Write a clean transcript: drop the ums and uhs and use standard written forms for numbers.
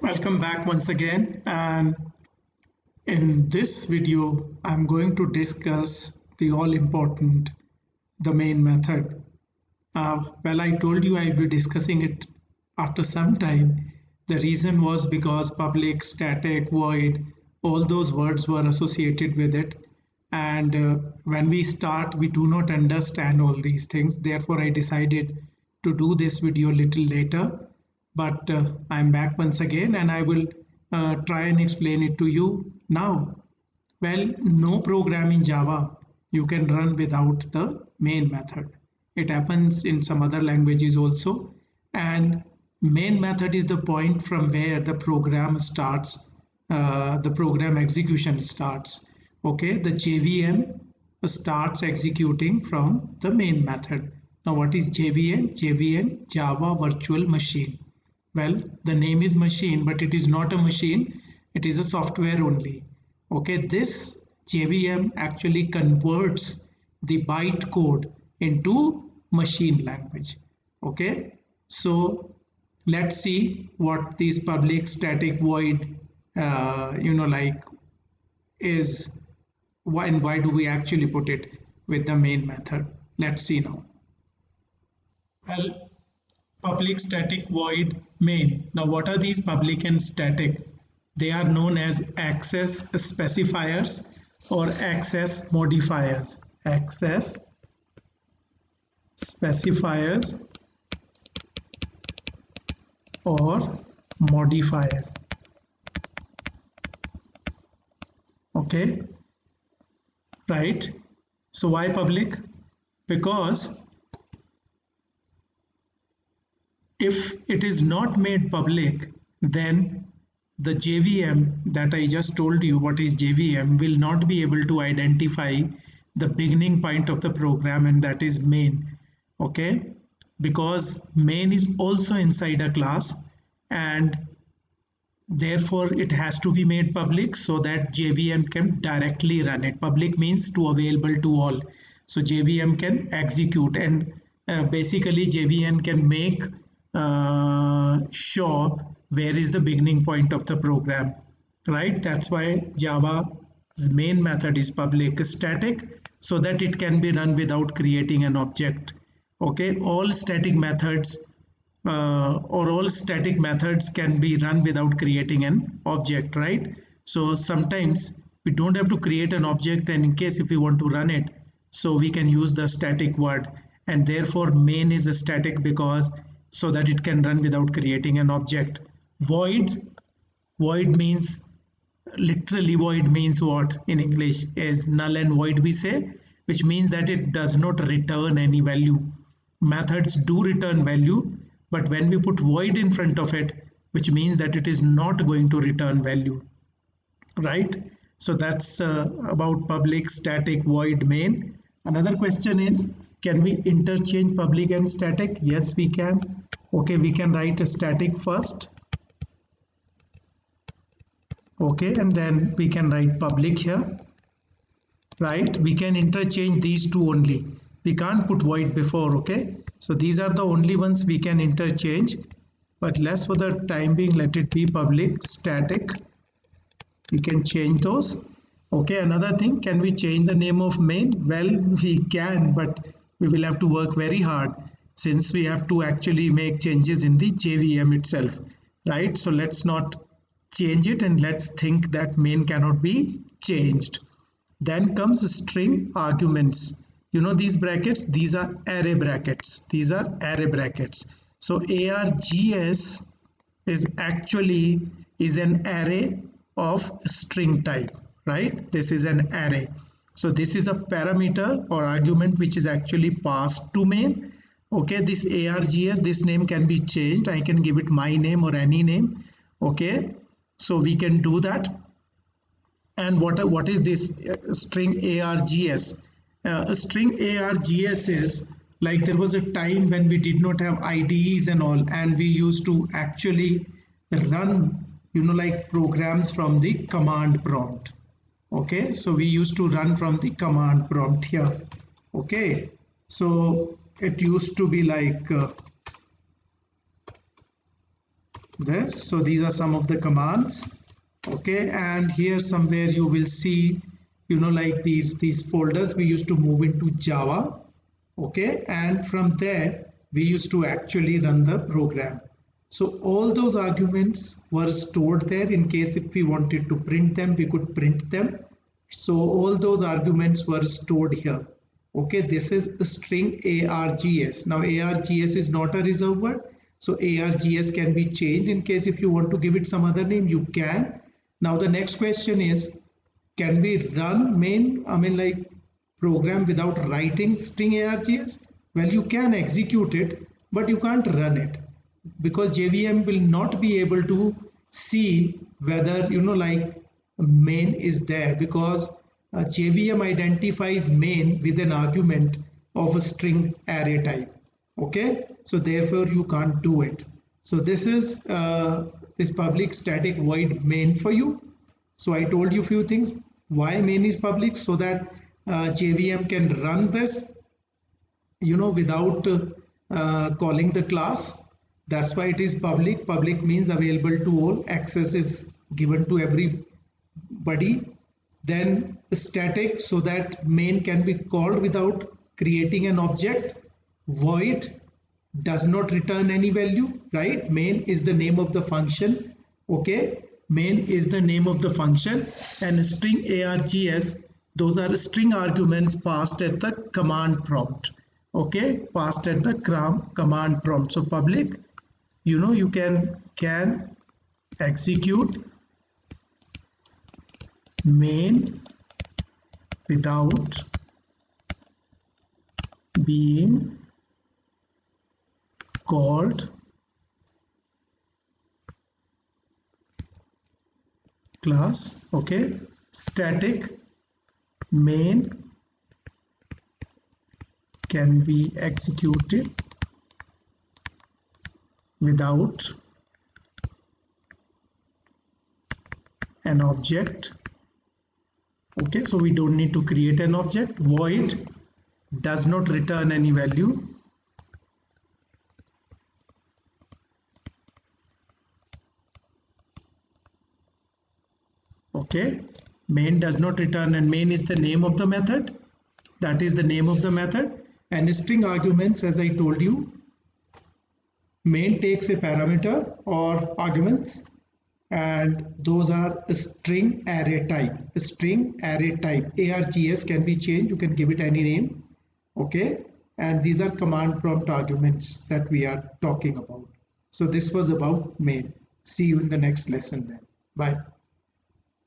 Welcome back once again, and in this video I'm going to discuss the all important the main method. Well, I told you I'll be discussing it after some time. The reason was because public, static, void, all those words were associated with it. And when we start, we do not understand all these things. Therefore, I decided to do this video a little later. But I'm back once again and I will try and explain it to you now. Well, no program in Java you can run without the main method. It happens in some other languages also. And main method is the point from where the program starts, the program execution starts. Okay, the JVM starts executing from the main method. Now, what is JVM? JVM, Java Virtual Machine. Well, the name is machine, but it is not a machine. It is a software only. Okay, this JVM actually converts the byte code into machine language. Okay, so let's see what these public static void, like is why and why do we actually put it with the main method. Let's see now. Well, public static void main. Now what are these public and static? They are known as access specifiers or access modifiers. Access specifiers or modifiers. Okay, right? So why public? Because if it is not made public, then the JVM that I just told you what is JVM will not be able to identify the beginning point of the program, and that is main. Okay, because main is also inside a class, and therefore it has to be made public so that JVM can directly run it. Public means to available to all, so JVM can execute, and basically JVM can make sure where is the beginning point of the program, right? That's why Java's main method is public. Static, so that it can be run without creating an object. Okay, all static methods or all static methods can be run without creating an object, right? So sometimes we don't have to create an object, and in case if we want to run it, so we can use the static word, and therefore main is a static because so that it can run without creating an object. Void means, literally void means what in English is null and void we say, which means that it does not return any value. Methods do return value, but when we put void in front of it, which means that it is not going to return value, right? So that's about public, static, void, main. Another question is, can we interchange public and static? Yes, we can. Okay, we can write a static first. Okay, and then we can write public here, right? We can interchange these two only. We can't put void before. Okay, so these are the only ones we can interchange, but less for the time being, let it be public static. We can change those. Okay, another thing, can we change the name of main? Well, we can, but we will have to work very hard since we have to actually make changes in the JVM itself, right? So let's not change it, and let's think that main cannot be changed. Then comes string arguments. You know these brackets, these are array brackets. These are array brackets. So args is actually is an array of string type, right? This is an array. So this is a parameter or argument which is actually passed to main. Okay, this args, this name can be changed. I can give it my name or any name. Okay, so we can do that. And what is this string args? String args is like, there was a time when we did not have IDEs and all, and we used to actually run, like programs from the command prompt. Okay, so we used to run from the command prompt here. Okay, so it used to be like this. So these are some of the commands. Okay, and here somewhere you will see, like these folders we used to move into Java. Okay, and from there we used to actually run the program. So all those arguments were stored there. In case if we wanted to print them, we could print them. So all those arguments were stored here. Okay, this is a string args. Now args is not a reserved word, so args can be changed. In case if you want to give it some other name, you can. Now the next question is, can we run main, like program without writing string args? Well, you can execute it, but you can't run it, because JVM will not be able to see whether like main is there, because JVM identifies main with an argument of a string array type. Okay, so therefore you can't do it. So this is this public static void main for you. So I told you few things. Why main is public? So that JVM can run this without calling the class. That's why it is public. Public means available to all. Access is given to everybody. Then static, so that main can be called without creating an object. Void does not return any value, right? Main is the name of the function. Okay, main is the name of the function, and string args, those are string arguments passed at the command prompt. Okay, passed at the command prompt. So public, you can execute main without being called class. Okay, static main can be executed without an object. Okay, so we don't need to create an object. Void does not return any value. Okay, main does not return, and main is the name of the method. That is the name of the method. And string arguments, as I told you, main takes a parameter or arguments, and those are a string array type. A string array type args can be changed. You can give it any name. Okay, and these are command prompt arguments that we are talking about. So this was about main. See you in the next lesson then. Bye.